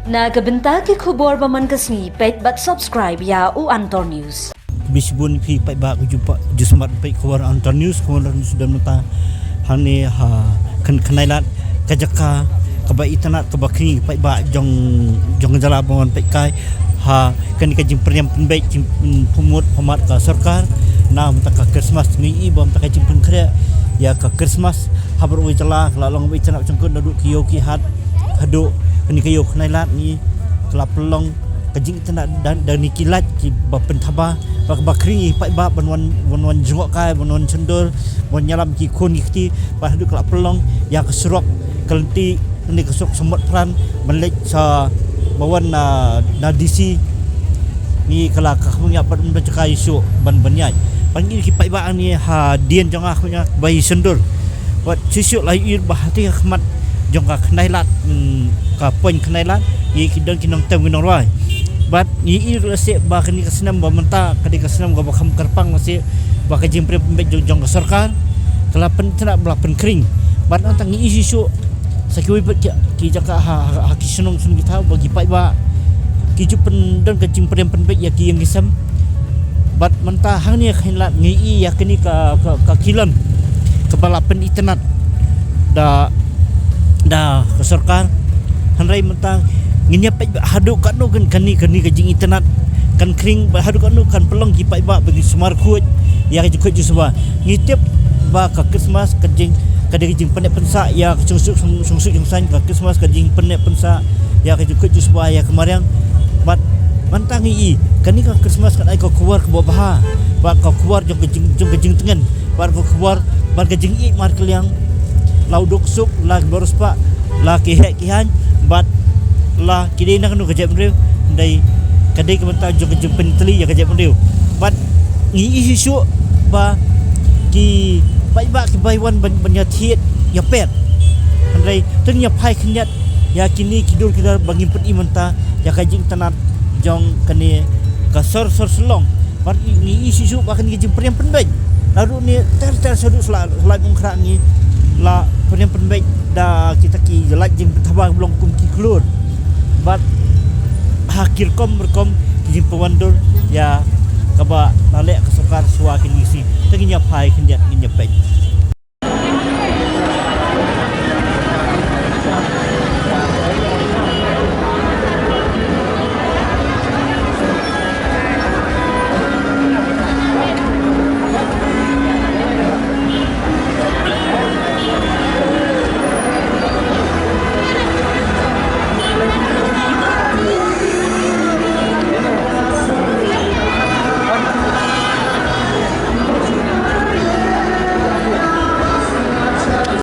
Nagabenta ki khubor baman kasni pet bat subscribe ya u Antor News. Bisbun pi pai ba ku jumpa jusmat pai khawar Antor News khawar sudah mata hani ha kan kanailat kajaka kaba itanat kaba kini pai ba jong jala bongon pai kai ha kan kajing pernyam penbaik pumut pamat ka sarkar na mata ka Christmas ni bom ta kajing penkre ya ka Christmas habar wi jala lalong wi tanat jongkon duduk kiyo ki hat hadu kini kayo kanailat ni kelapelong kajing itanat dan ni kilat ki ba pentaba ba kring pai ba banwan jengok kai banwan cendol mon nyalam ki kun ki ba hadu kelapelong ya keserok kelenti ni kesok semut peran melek sa bawan na DC ni kala kakhmunya pat membaca isu ban banyai panggil ki pai ba ni ha dien jong akhnya bai sendul wat sisu lai ir bahati khmat jong ka knailat ka poin knailat ye ki dong kinong tem kinong roi bat ni ir se ba kini kasenam ba menta kadi kasenam ga bakam karpang se ba ka jimpre pembek jong ka sarkar kala pen tena belapen kring bat antang ni isu sakiwi bet ki jaka ha ki senong sun kita bagi pai ba ki jupen dan ka jimpre pembek ya ki yang kisam bat menta hang ni khinlat ngi ya kini ka kilan ke balapen internet da ke sarkar hanrai mentang nginya pai hadu kan no kan kani kajing internet kan kring hadu kan no kan pelong ki pai ba bagi semar kuat ya juga jusba ngitip ba ka Christmas kajing kajing penek pensa ya sungsuk yang san ka Christmas kajing penek pensa ya juga jusba ya kemarin bat mantang i kani ka Christmas kan ai ko keluar ke bawah ba ka keluar jong kajing tengen ba ko keluar ba kajing i mar keliang lauduk sup la boros pak la kihek kihan bat la kini nak nu kejap mreu dai kadai ke mentang jong kejap penteli ya kejap mreu bat ngi isu ba ki bai ba ki bai wan banya thiet ya pet andai tengnya pai khnyat ya kini kidul kidar bangin pet imenta ya kajing tanat jong kani ka sor selong bat ngi isu ba kan kejing priam penbaik lalu ni ter sudut selai mungkra ngi la priam penbaik da kita ki jelak jing tabang belum kum ki klur bat hakir kom berkom jing pewandul ya kaba lalek kesukar suakin isi tenginya pai kenjat nginya pek